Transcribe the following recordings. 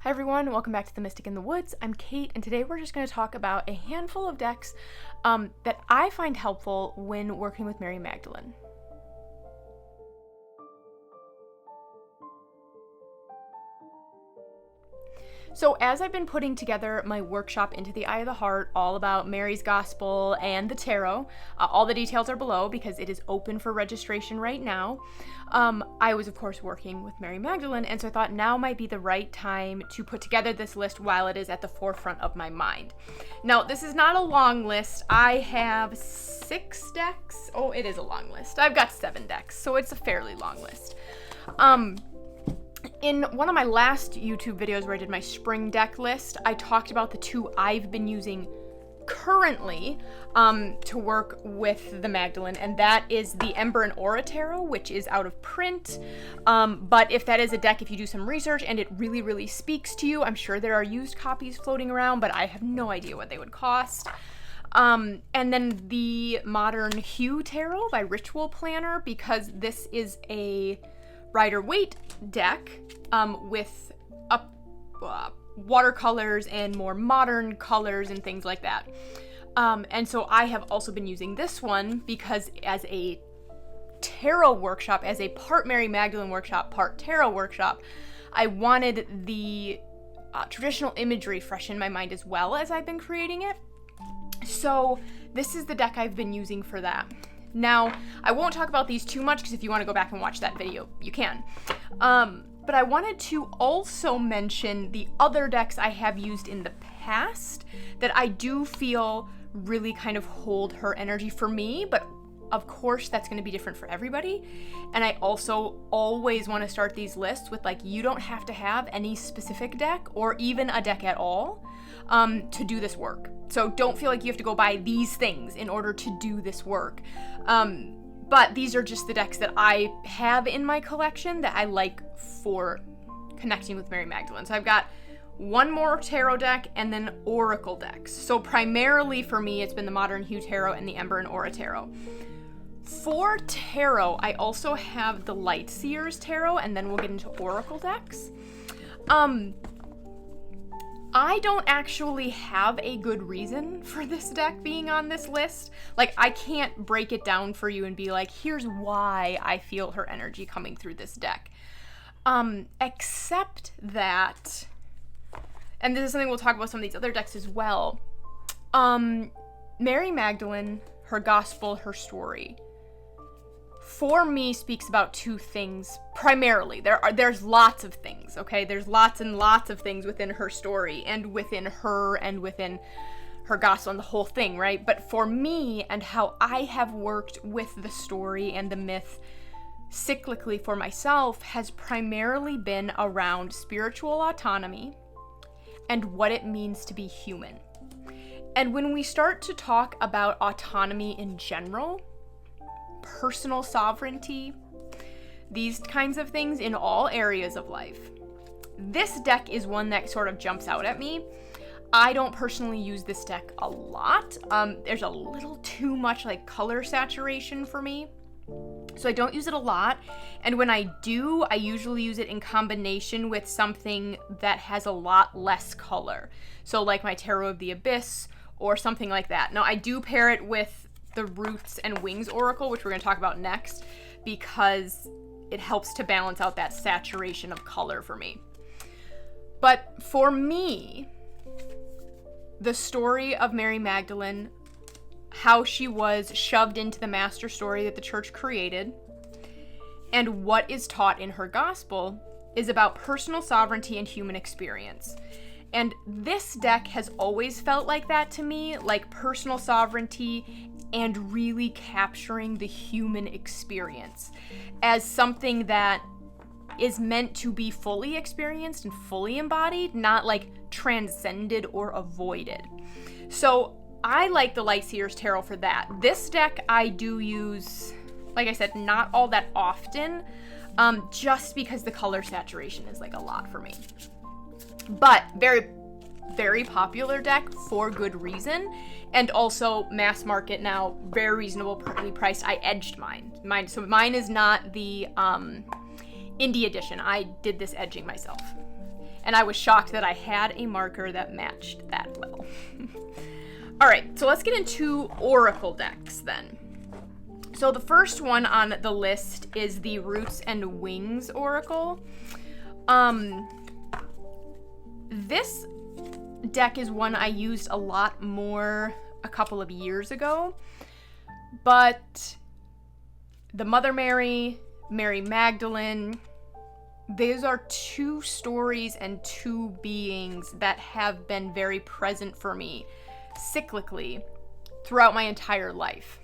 Hi everyone, welcome back to The Mystic in the Woods. I'm Kate, and today we're just going to talk about a handful of decks that I find helpful when working with Mary Magdalene. So as I've been putting together my workshop Into the Eye of the Heart, all about Mary's Gospel and the Tarot, all the details are below because it is open for registration right now. I was of course working with Mary Magdalene, and so I thought now might be the right time to put together this list while it is at the forefront of my mind. Now, this is not a long list. I have 6 decks. Oh, it is a long list. I've got 7 decks, so it's a fairly long list. In one of my last YouTube videos where I did my spring deck list, I talked about the 2 I've been using currently to work with the Magdalene, and that is the Ember and Aura Tarot, which is out of print. But if that is a deck, if you do some research and it really, really speaks to you, I'm sure there are used copies floating around, but I have no idea what they would cost. And then the Modern Hue Tarot by Ritual Planner, because this is a Rider-Waite deck with watercolors and more modern colors and things like that. And so I have also been using this one because as a tarot workshop, as a part Mary Magdalene workshop, part tarot workshop, I wanted the traditional imagery fresh in my mind as well as I've been creating it. So this is the deck I've been using for that. Now, I won't talk about these too much because if you want to go back and watch that video, you can. But I wanted to also mention the other decks I have used in the past that I do feel really kind of hold her energy for me, but of course that's going to be different for everybody. And I also always want to start these lists with you don't have to have any specific deck or even a deck at all to do this work. So don't feel like you have to go buy these things in order to do this work. But these are just the decks that I have in my collection that I like for connecting with Mary Magdalene. So I've got one more tarot deck and then oracle decks. So primarily for me, it's been the Modern Hue Tarot and the Ember and Aura Tarot. For tarot, I also have the Light Seers Tarot, and then we'll get into oracle decks. I don't actually have a good reason for this deck being on this list. I can't break it down for you and be like, here's why I feel her energy coming through this deck. Except that, and this is something we'll talk about some of these other decks as well. Mary Magdalene, her gospel, her story, for me speaks about 2 things primarily. There's lots of things, okay? There's lots and lots of things within her story and within her gospel and the whole thing, right? But for me and how I have worked with the story and the myth cyclically for myself has primarily been around spiritual autonomy and what it means to be human. And when we start to talk about autonomy in general, personal sovereignty, these kinds of things in all areas of life, this deck is one that sort of jumps out at me. I don't personally use this deck a lot. There's a little too much color saturation for me, so I don't use it a lot. And when I do, I usually use it in combination with something that has a lot less color. So my Tarot of the Abyss or something like that. Now, I do pair it with the Roots and Wings Oracle, which we're going to talk about next, because it helps to balance out that saturation of color for me. But for me, the story of Mary Magdalene, how she was shoved into the master story that the church created, and what is taught in her gospel is about personal sovereignty and human experience. And this deck has always felt like that to me, like personal sovereignty and really capturing the human experience as something that is meant to be fully experienced and fully embodied, not transcended or avoided. So I like the Light Seers Tarot for that. This deck I do use, like I said, not all that often, just because the color saturation is a lot for me. But very, very popular deck for good reason, and also mass market now, very reasonably priced. I edged mine. So mine is not the indie edition. I did this edging myself. and I was shocked that I had a marker that matched that well. All right, so let's get into oracle decks then. So the first one on the list is the Roots and Wings Oracle. This deck is one I used a lot more a couple of years ago, but the Mother Mary, Mary Magdalene, these are two stories and two beings that have been very present for me cyclically throughout my entire life.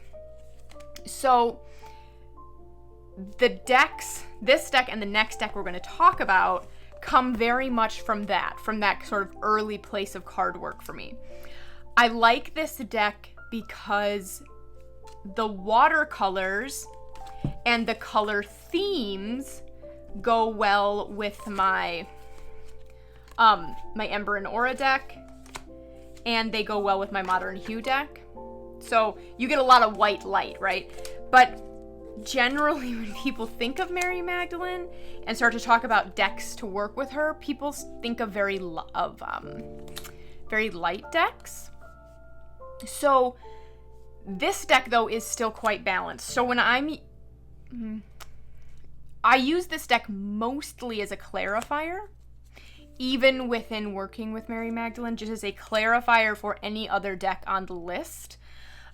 So the decks, this deck and the next deck we're going to talk about, come very much from that sort of early place of card work for me. I like this deck because the watercolors and the color themes go well with my my Ember and Aura deck, and they go well with my Modern Hue deck. So you get a lot of white light, right? But generally when people think of Mary Magdalene and start to talk about decks to work with her, people think of very light decks. So this deck though is still quite balanced. So when I use this deck mostly as a clarifier, even within working with Mary Magdalene, just as a clarifier for any other deck on the list.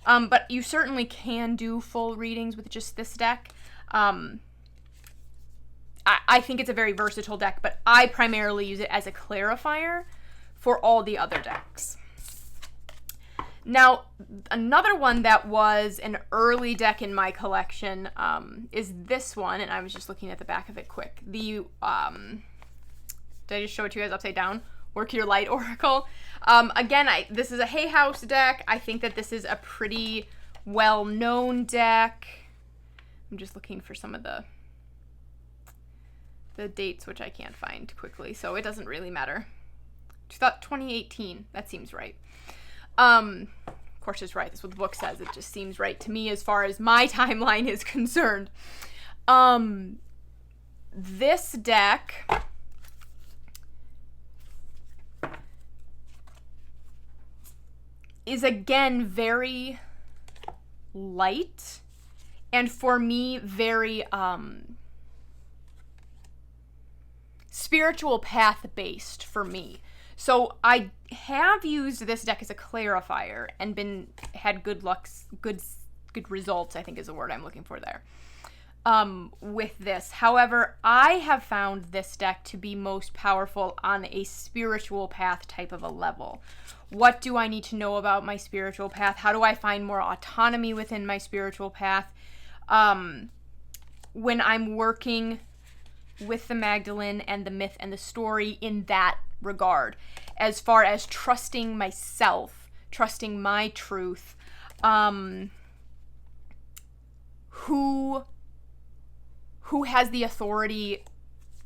But you certainly can do full readings with just this deck. I think it's a very versatile deck, but I primarily use it as a clarifier for all the other decks. Now, another one that was an early deck in my collection is this one, and I was just looking at the back of it quick. Did I just show it to you guys upside down? Work Your Light Oracle. Again, this is a Hay House deck. I think that this is a pretty well-known deck. I'm just looking for some of the dates, which I can't find quickly, so it doesn't really matter. 2018, that seems right. Of course it's right. That's what the book says. It just seems right to me as far as my timeline is concerned. This deck is again very light, and for me very spiritual path based for me. So I have used this deck as a clarifier and had good results, I think is the word I'm looking for there, with this. However, I have found this deck to be most powerful on a spiritual path type of a level. What do I need to know about my spiritual path? How do I find more autonomy within my spiritual path? When I'm working with the Magdalene and the myth and the story in that regard, as far as trusting myself, trusting my truth, who has the authority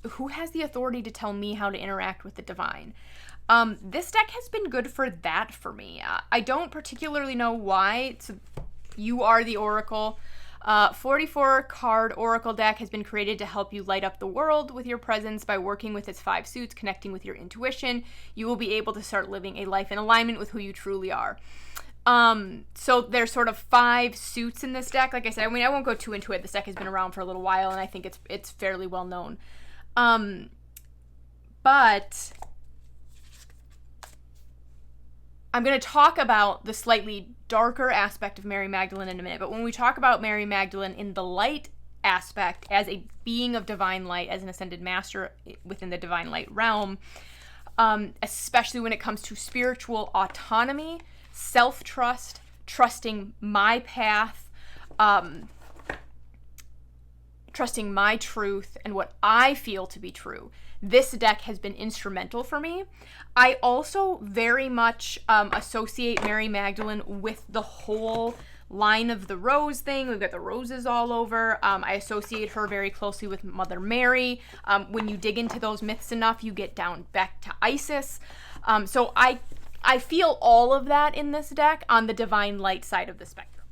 to tell me how to interact with the divine. This deck has been good for that for me. I don't particularly know why. You Are the Oracle. 44 card Oracle deck has been created to help you light up the world with your presence by working with its 5 suits, connecting with your intuition. You will be able to start living a life in alignment with who you truly are. So there's sort of 5 suits in this deck. Like I said, I won't go too into it. This deck has been around for a little while, and I think it's fairly well known. But I'm going to talk about the slightly darker aspect of Mary Magdalene in a minute, but when we talk about Mary Magdalene in the light aspect, as a being of divine light, as an ascended master within the divine light realm, especially when it comes to spiritual autonomy, self-trust, trusting my path, trusting my truth and what I feel to be true, this deck has been instrumental for me. I also very much associate Mary Magdalene with the whole line of the rose thing. We've got the roses all over. I associate her very closely with Mother Mary. When you dig into those myths enough, you get down back to Isis. So I feel all of that in this deck on the divine light side of the spectrum.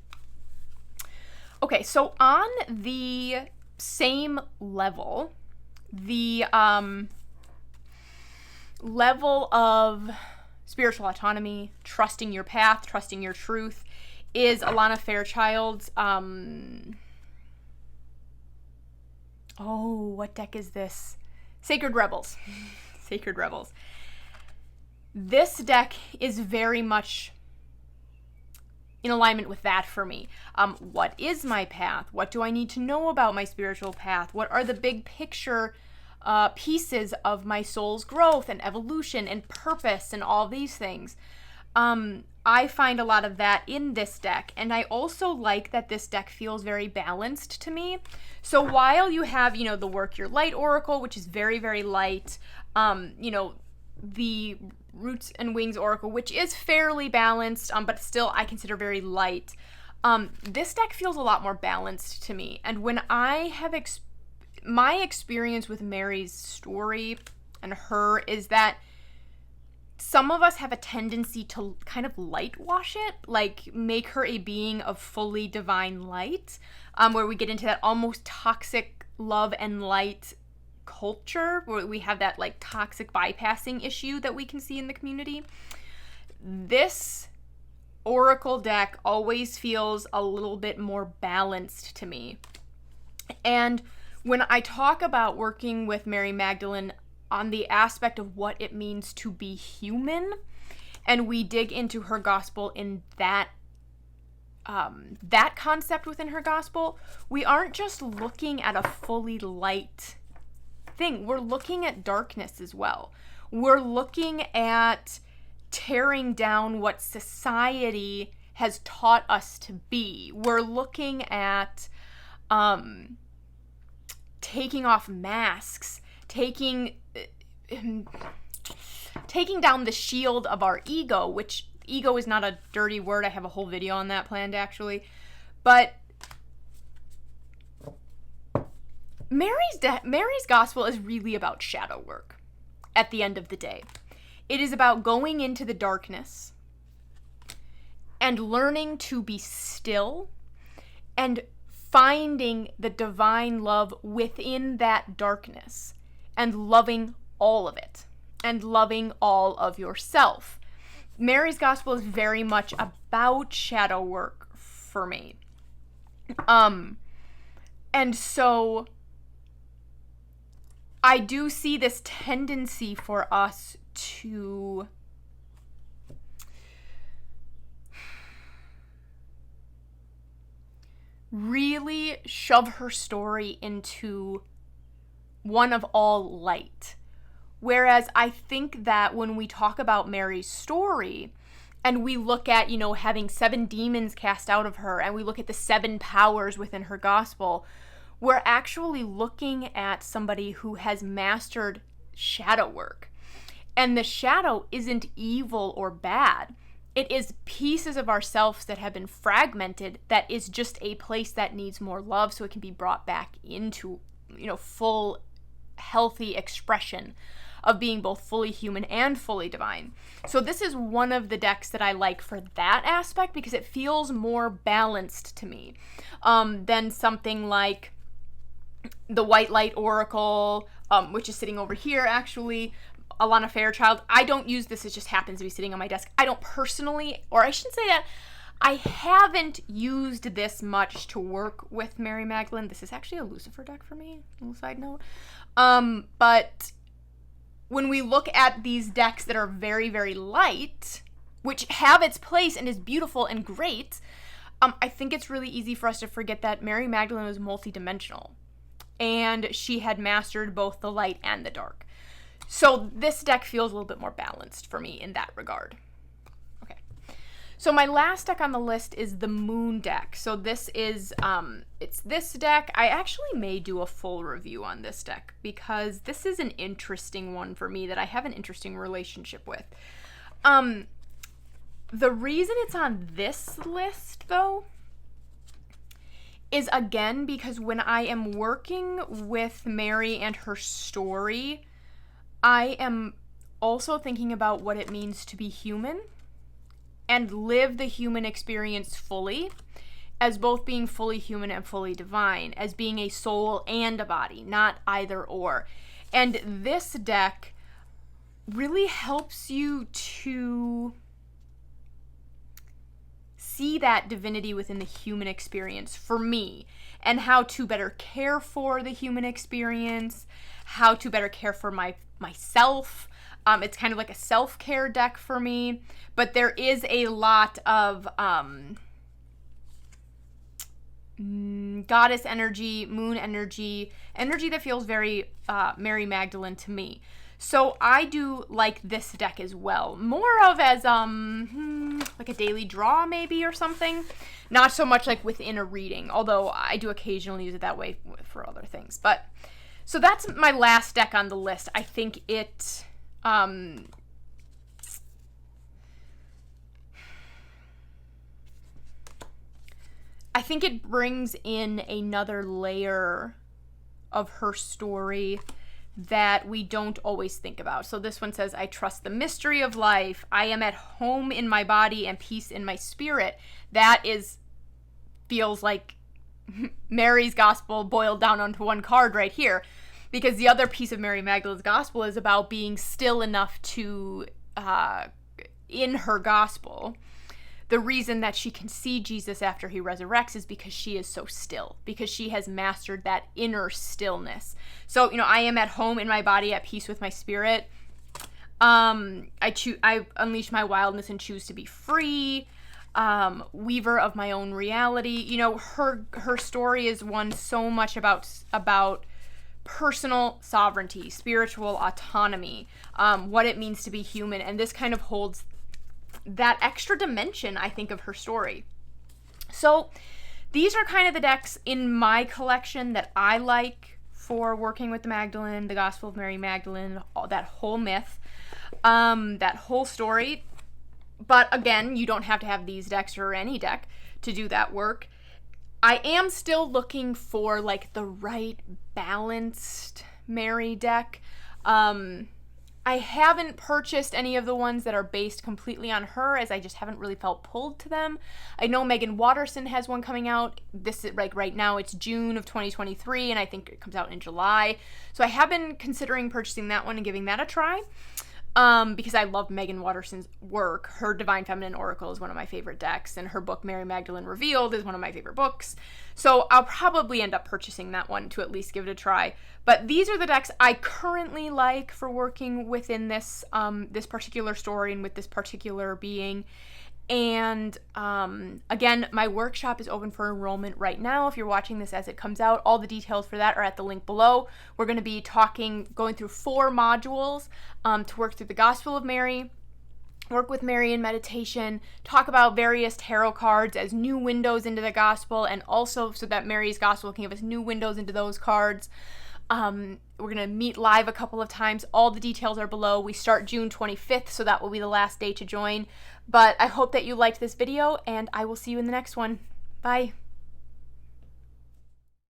Okay, so on the same level, the level of spiritual autonomy, trusting your path, trusting your truth, is Alana Fairchild's, what deck is this? Sacred Rebels. Sacred Rebels. This deck is very much in alignment with that for me. What is my path? What do I need to know about my spiritual path? What are the big picture pieces of my soul's growth and evolution and purpose and all these things? I find a lot of that in this deck, and I also like that this deck feels very balanced to me. So while you have, the Work Your Light Oracle, which is very, very light, the Roots and Wings Oracle, which is fairly balanced, but still I consider very light, this deck feels a lot more balanced to me. And when I have my experience with Mary's story and her is that some of us have a tendency to kind of light wash it, like make her a being of fully divine light, where we get into that almost toxic love and light culture, where we have that like toxic bypassing issue that we can see in the community. This Oracle deck always feels a little bit more balanced to me. And when I talk about working with Mary Magdalene on the aspect of what it means to be human, and we dig into her gospel in that concept within her gospel, we aren't just looking at a fully light thing. We're looking at darkness as well. We're looking at tearing down what society has taught us to be. We're looking at taking off masks, taking down the shield of our ego, which ego is not a dirty word. I have a whole video on that planned, actually. But Mary's gospel is really about shadow work at the end of the day. It is about going into the darkness and learning to be still and finding the divine love within that darkness and loving all of it and loving all of yourself. Mary's gospel is very much about shadow work for me. And so I do see this tendency for us to really shove her story into one of all light. Whereas I think that when we talk about Mary's story and we look at, having 7 demons cast out of her, and we look at the 7 powers within her gospel, we're actually looking at somebody who has mastered shadow work. And the shadow isn't evil or bad. It is pieces of ourselves that have been fragmented that is just a place that needs more love so it can be brought back into, full, healthy expression of being both fully human and fully divine. So this is one of the decks that I like for that aspect because it feels more balanced to me than something like the White Light Oracle, which is sitting over here actually, Alana Fairchild. I don't use this, it just happens to be sitting on my desk. I don't personally, or I shouldn't say that, I haven't used this much to work with Mary Magdalene. This is actually a Lucifer deck for me, a little side note. But when we look at these decks that are very, very light, which have its place and is beautiful and great, I think it's really easy for us to forget that Mary Magdalene was multidimensional. And she had mastered both the light and the dark. So this deck feels a little bit more balanced for me in that regard. Okay. So my last deck on the list is the Moon deck. So this is, it's this deck. I actually may do a full review on this deck because this is an interesting one for me that I have an interesting relationship with. The reason it's on this list, though, is again because when I am working with Mary and her story, I am also thinking about what it means to be human and live the human experience fully, as both being fully human and fully divine, as being a soul and a body, not either or. And this deck really helps you to see that divinity within the human experience for me, and how to better care for the human experience, how to better care for myself. It's kind of like a self-care deck for me, but there is a lot of goddess energy, moon energy that feels very Mary Magdalene to me. So I do like this deck as well. More of as like a daily draw maybe or something. Not so much like within a reading, although I do occasionally use it that way for other things. But so that's my last deck on the list. I think it brings in another layer of her story that we don't always think about. So this one says, I trust the mystery of life. I am at home in my body and peace in my spirit. That feels like Mary's gospel boiled down onto one card right here, because the other piece of Mary Magdalene's gospel is about being still enough to, in her gospel, the reason that she can see Jesus after he resurrects is because she is so still, because she has mastered that inner stillness. So, I am at home in my body, at peace with my spirit. I unleash my wildness and choose to be free. Weaver of my own reality. Her story is one so much about personal sovereignty, spiritual autonomy, what it means to be human, and this kind of holds that extra dimension, I think, of her story. So these are kind of the decks in my collection that I like for working with the Magdalene, the Gospel of Mary Magdalene, that whole myth, that whole story. But again, you don't have to have these decks or any deck to do that work. I am still looking for like the right balanced Mary deck. I haven't purchased any of the ones that are based completely on her, as I just haven't really felt pulled to them. I know Megan Watterson has one coming out. This is like right now it's June of 2023, and I think it comes out in July. So I have been considering purchasing that one and giving that a try. Because I love Megan Watterson's work. Her Divine Feminine Oracle is one of my favorite decks, and her book Mary Magdalene Revealed is one of my favorite books. So I'll probably end up purchasing that one to at least give it a try. But these are the decks I currently like for working within this this particular story and with this particular being. And again, my workshop is open for enrollment right now. If you're watching this as it comes out, all the details for that are at the link below. We're going to be going through 4 modules to work through the Gospel of Mary, work with Mary in meditation, talk about various tarot cards as new windows into the Gospel, and also so that Mary's Gospel can give us new windows into those cards. We're going to meet live a couple of times. All the details are below. We start June 25th, so that will be the last day to join. But I hope that you liked this video, and I will see you in the next one. Bye.